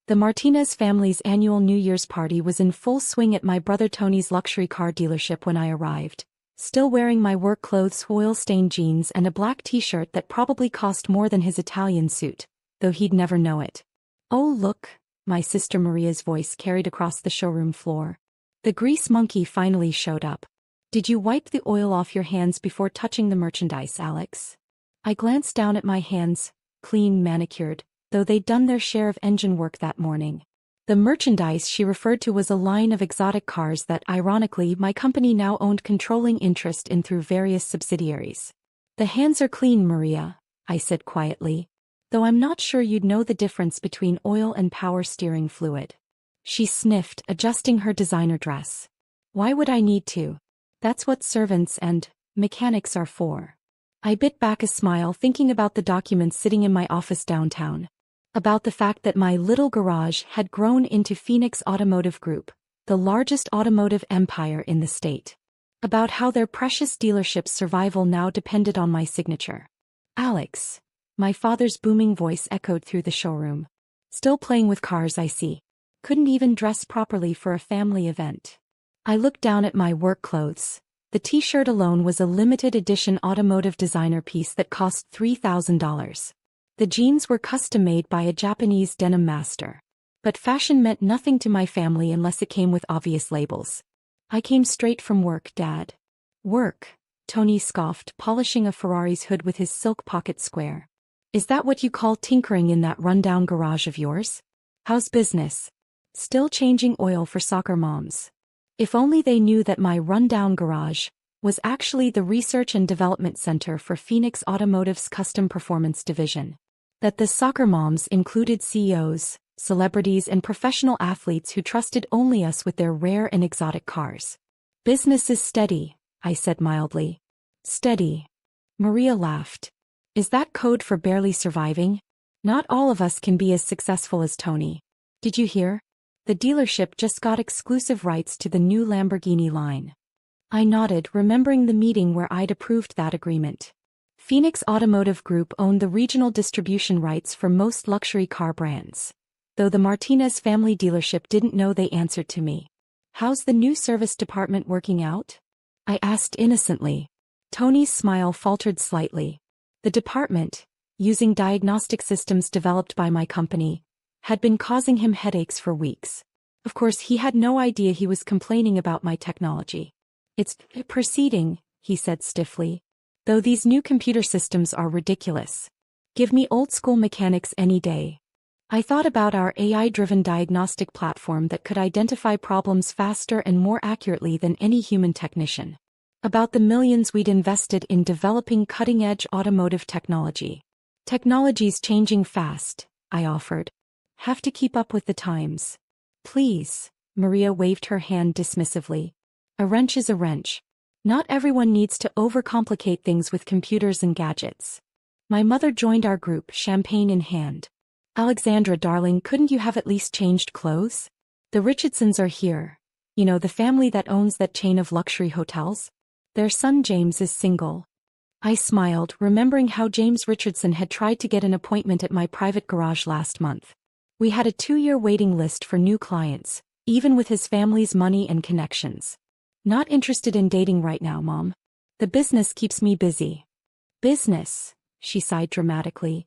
The Martinez family's annual New Year's party was in full swing at my brother Tony's luxury car dealership when I arrived, still wearing my work clothes, oil-stained jeans and a black t-shirt that probably cost more than his Italian suit, though he'd never know it. "Oh look," my sister Maria's voice carried across the showroom floor. "The grease monkey finally showed up. Did you wipe the oil off your hands before touching the merchandise, Alex?" I glanced down at my hands, clean, manicured, though they'd done their share of engine work that morning. The merchandise she referred to was a line of exotic cars that, ironically, my company now owned controlling interest in through various subsidiaries. "The hands are clean, Maria," I said quietly, "though I'm not sure you'd know the difference between oil and power steering fluid." She sniffed, adjusting her designer dress. "Why would I need to? That's what servants and mechanics are for." I bit back a smile thinking about the documents sitting in my office downtown. About the fact that my little garage had grown into Phoenix Automotive Group, the largest automotive empire in the state. About how their precious dealership's survival now depended on my signature. "Alex," my father's booming voice echoed through the showroom. "Still playing with cars, I see. Couldn't even dress properly for a family event." I looked down at my work clothes. The t-shirt alone was a limited edition automotive designer piece that cost $3,000. The jeans were custom-made by a Japanese denim master. But fashion meant nothing to my family unless it came with obvious labels. "I came straight from work, Dad." "Work?" Tony scoffed, polishing a Ferrari's hood with his silk pocket square. "Is that what you call tinkering in that rundown garage of yours? How's business?" "Still changing oil for soccer moms." If only they knew that my rundown garage was actually the research and development center for Phoenix Automotive's custom performance division. That the soccer moms included CEOs, celebrities and professional athletes who trusted only us with their rare and exotic cars. "Business is steady," I said mildly. "Steady." Maria laughed. "Is that code for barely surviving? Not all of us can be as successful as Tony. Did you hear? The dealership just got exclusive rights to the new Lamborghini line." I nodded, remembering the meeting where I'd approved that agreement. Phoenix Automotive Group owned the regional distribution rights for most luxury car brands. Though the Martinez family dealership didn't know they answered to me. "How's the new service department working out?" I asked innocently. Tony's smile faltered slightly. The department, using diagnostic systems developed by my company, had been causing him headaches for weeks. Of course, he had no idea he was complaining about my technology. "It's proceeding," he said stiffly. "Though these new computer systems are ridiculous. Give me old-school mechanics any day." I thought about our AI-driven diagnostic platform that could identify problems faster and more accurately than any human technician. About the millions we'd invested in developing cutting-edge automotive technology. "Technology's changing fast," I offered. "Have to keep up with the times." "Please," Maria waved her hand dismissively. "A wrench is a wrench. Not everyone needs to overcomplicate things with computers and gadgets." My mother joined our group, champagne in hand. "Alexandra, darling, couldn't you have at least changed clothes? The Richardsons are here. You know, the family that owns that chain of luxury hotels? Their son James is single." I smiled, remembering how James Richardson had tried to get an appointment at my private garage last month. We had a 2-year waiting list for new clients, even with his family's money and connections. "Not interested in dating right now, Mom. The business keeps me busy." "Business?" she sighed dramatically.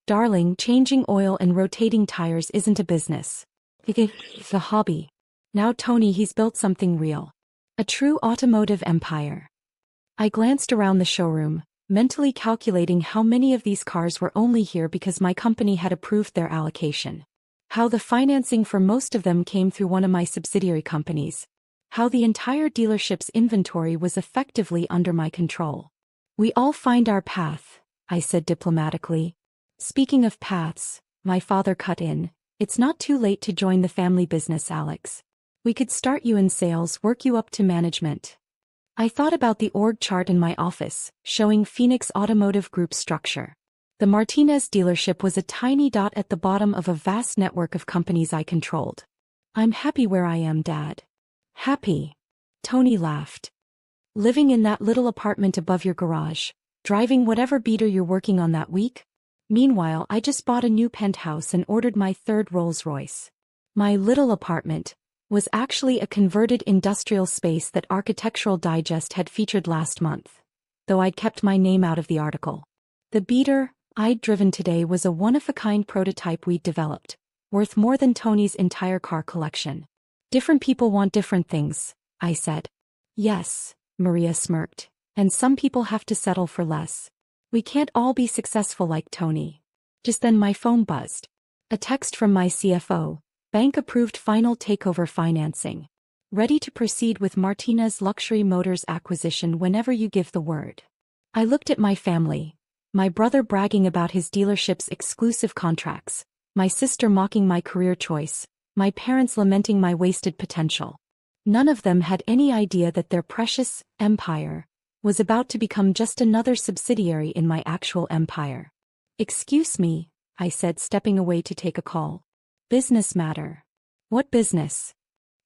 "Darling, changing oil and rotating tires isn't a business. It's a hobby. Now Tony, he's built something real. A true automotive empire." I glanced around the showroom, mentally calculating how many of these cars were only here because my company had approved their allocation. How the financing for most of them came through one of my subsidiary companies. How the entire dealership's inventory was effectively under my control. "We all find our path," I said diplomatically. "Speaking of paths," my father cut in, "it's not too late to join the family business, Alex. We could start you in sales, work you up to management." I thought about the org chart in my office, showing Phoenix Automotive Group's structure. The Martinez dealership was a tiny dot at the bottom of a vast network of companies I controlled. "I'm happy where I am, Dad." "Happy?" Tony laughed. "Living in that little apartment above your garage, driving whatever beater you're working on that week? Meanwhile, I just bought a new penthouse and ordered my third Rolls-Royce. My little apartment was actually a converted industrial space that Architectural Digest had featured last month, though I'd kept my name out of the article. The beater I'd driven today was a one-of-a-kind prototype we'd developed, worth more than Tony's entire car collection. Different people want different things, I said. Yes, Maria smirked, and some people have to settle for less. We can't all be successful like Tony. Just then my phone buzzed. A text from my CFO, bank approved final takeover financing. Ready to proceed with Martinez Luxury Motors acquisition whenever you give the word. I looked at my family. My brother bragging about his dealership's exclusive contracts, my sister mocking my career choice, my parents lamenting my wasted potential. None of them had any idea that their precious empire was about to become just another subsidiary in my actual empire. Excuse me, I said, stepping away to take a call. Business matter. What business?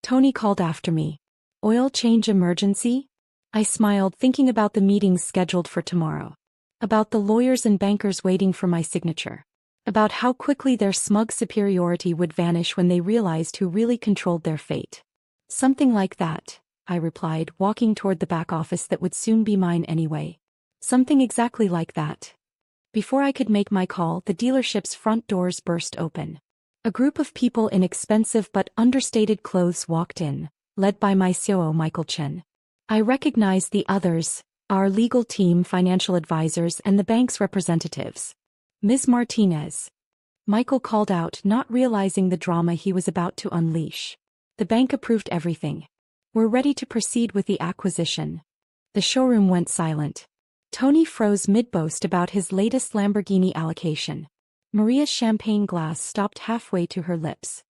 Tony called after me. Oil change emergency? I smiled, thinking about the meetings scheduled for tomorrow. About the lawyers and bankers waiting for my signature. About how quickly their smug superiority would vanish when they realized who really controlled their fate. Something like that, I replied, walking toward the back office that would soon be mine anyway. Something exactly like that. Before I could make my call, the dealership's front doors burst open. A group of people in expensive but understated clothes walked in, led by my COO Michael Chen. I recognized the others, our legal team, financial advisors, and the bank's representatives. Ms. Martinez. Michael called out, not realizing the drama he was about to unleash. The bank approved everything. We're ready to proceed with the acquisition. The showroom went silent. Tony froze mid-boast about his latest Lamborghini allocation. Maria's champagne glass stopped halfway to her lips.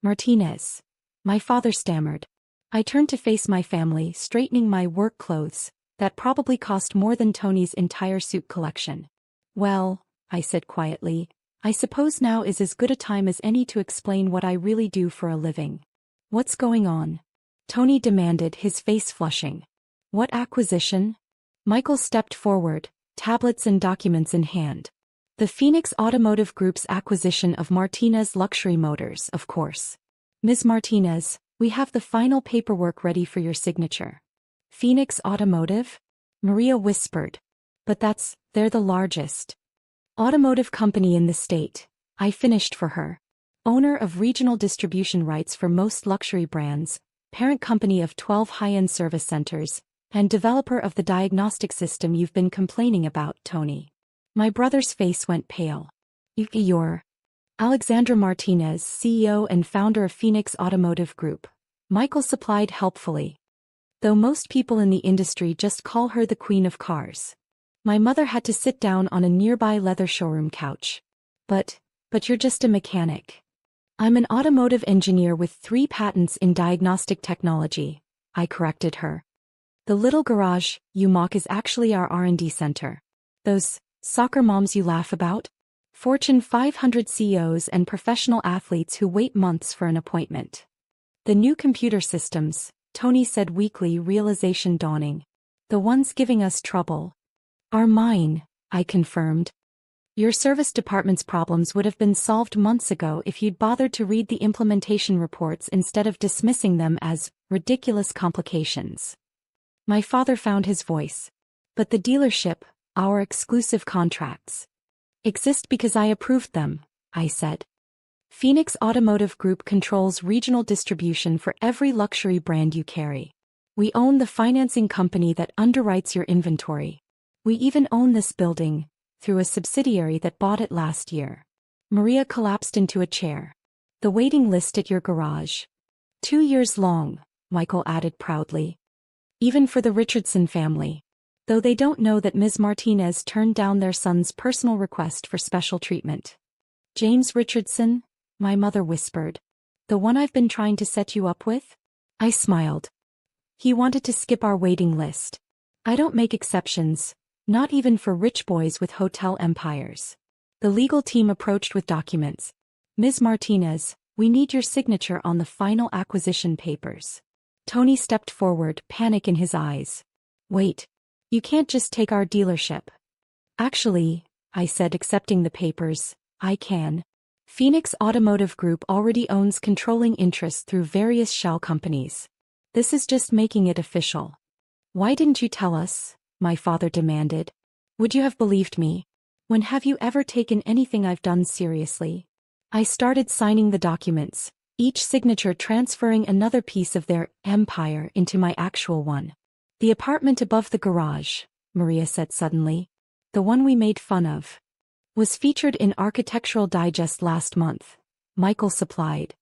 Martinez. My father stammered. I turned to face my family, straightening my work clothes, that probably cost more than Tony's entire suit collection. Well, I said quietly, I suppose now is as good a time as any to explain what I really do for a living. What's going on? Tony demanded, his face flushing. What acquisition? Michael stepped forward, tablets and documents in hand. The Phoenix Automotive Group's acquisition of Martinez Luxury Motors, of course. Ms. Martinez, we have the final paperwork ready for your signature. Phoenix Automotive? Maria whispered. But they're the largest automotive company in the state. I finished for her. Owner of regional distribution rights for most luxury brands, parent company of 12 high-end service centers, and developer of the diagnostic system you've been complaining about, Tony. My brother's face went pale. You're Alexandra Martinez, CEO and founder of Phoenix Automotive Group. Michael supplied helpfully. Though most people in the industry just call her the Queen of Cars. My mother had to sit down on a nearby leather showroom couch. But you're just a mechanic. I'm an automotive engineer with 3 patents in diagnostic technology, I corrected her. The little garage you mock is actually our R&D center. Those soccer moms you laugh about? Fortune 500 CEOs and professional athletes who wait months for an appointment. The new computer systems, Tony said weakly, realization dawning. The ones giving us trouble are mine, I confirmed. Your service department's problems would have been solved months ago if you'd bothered to read the implementation reports instead of dismissing them as ridiculous complications. My father found his voice. But the dealership, our exclusive contracts, exist because I approved them, I said. Phoenix Automotive Group controls regional distribution for every luxury brand you carry. We own the financing company that underwrites your inventory. We even own this building, through a subsidiary that bought it last year. Maria collapsed into a chair. The waiting list at your garage. 2 years long, Michael added proudly. Even for the Richardson family. Though they don't know that Ms. Martinez turned down their son's personal request for special treatment. James Richardson? My mother whispered. The one I've been trying to set you up with? I smiled. He wanted to skip our waiting list. I don't make exceptions, not even for rich boys with hotel empires. The legal team approached with documents. Ms. Martinez, we need your signature on the final acquisition papers. Tony stepped forward, panic in his eyes. Wait. You can't just take our dealership. Actually, I said, accepting the papers. I can. Phoenix Automotive Group already owns controlling interests through various shell companies. This is just making it official. Why didn't you tell us? My father demanded. Would you have believed me? When have you ever taken anything I've done seriously? I started signing the documents, each signature transferring another piece of their empire into my actual one. The apartment above the garage, Maria said suddenly, the one we made fun of, was featured in Architectural Digest last month, Michael supplied.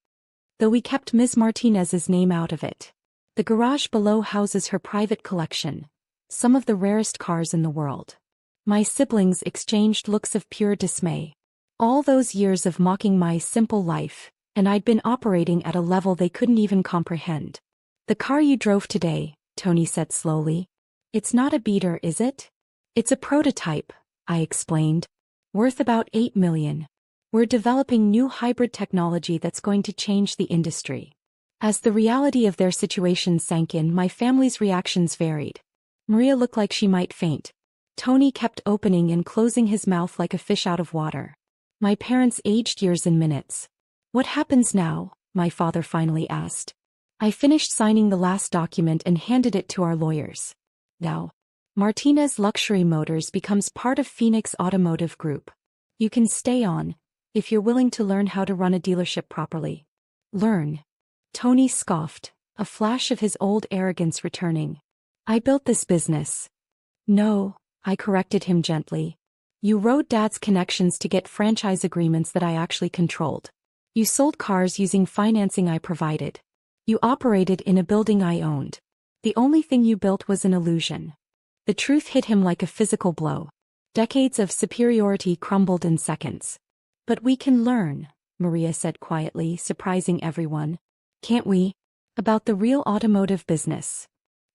Though we kept Ms. Martinez's name out of it. The garage below houses her private collection, some of the rarest cars in the world. My siblings exchanged looks of pure dismay. All those years of mocking my simple life, and I'd been operating at a level they couldn't even comprehend. The car you drove today, Tony said slowly. It's not a beater, is it? It's a prototype, I explained. Worth about $8 million. We're developing new hybrid technology that's going to change the industry. As the reality of their situation sank in, my family's reactions varied. Maria looked like she might faint. Tony kept opening and closing his mouth like a fish out of water. My parents aged years in minutes. What happens now? My father finally asked. I finished signing the last document and handed it to our lawyers. Now, Martinez Luxury Motors becomes part of Phoenix Automotive Group. You can stay on, if you're willing to learn how to run a dealership properly. Learn. Tony scoffed, a flash of his old arrogance returning. I built this business. No, I corrected him gently. You rode Dad's connections to get franchise agreements that I actually controlled. You sold cars using financing I provided. You operated in a building I owned. The only thing you built was an illusion. The truth hit him like a physical blow. Decades of superiority crumbled in seconds. But we can learn, Maria said quietly, surprising everyone. Can't we? About the real automotive business.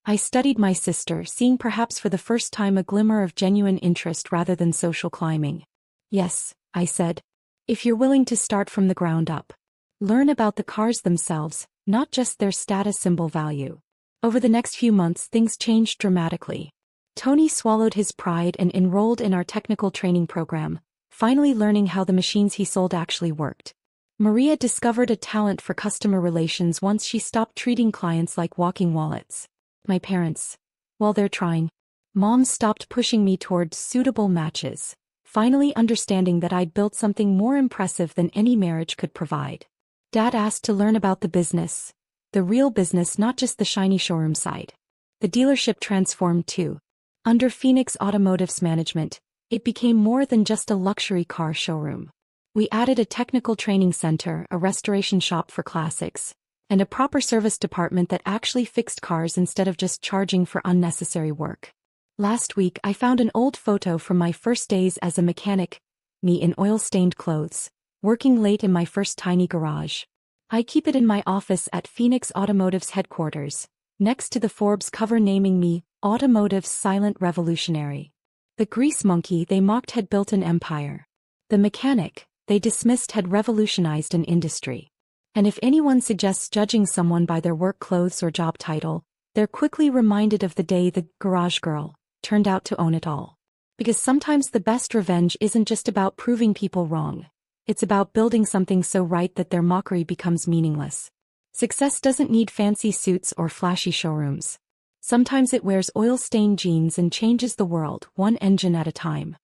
I studied my sister, seeing perhaps for the first time a glimmer of genuine interest rather than social climbing. Yes, I said. If you're willing to start from the ground up. Learn about the cars themselves, not just their status symbol value. Over the next few months things changed dramatically. Tony swallowed his pride and enrolled in our technical training program, finally learning how the machines he sold actually worked. Maria discovered a talent for customer relations once she stopped treating clients like walking wallets. My parents, well, they're trying. Mom stopped pushing me toward suitable matches, finally understanding that I'd built something more impressive than any marriage could provide. Dad asked to learn about the business. The real business, not just the shiny showroom side. The dealership transformed too. Under Phoenix Automotive's management, it became more than just a luxury car showroom. We added a technical training center, a restoration shop for classics, and a proper service department that actually fixed cars instead of just charging for unnecessary work. Last week I found an old photo from my first days as a mechanic, me in oil-stained clothes, working late in my first tiny garage. I keep it in my office at Phoenix Automotive's headquarters, next to the Forbes cover naming me Automotive's silent revolutionary. The grease monkey they mocked had built an empire. The mechanic they dismissed had revolutionized an industry. And if anyone suggests judging someone by their work clothes or job title, they're quickly reminded of the day the garage girl turned out to own it all. Because sometimes the best revenge isn't just about proving people wrong. It's about building something so right that their mockery becomes meaningless. Success doesn't need fancy suits or flashy showrooms. Sometimes it wears oil-stained jeans and changes the world, one engine at a time.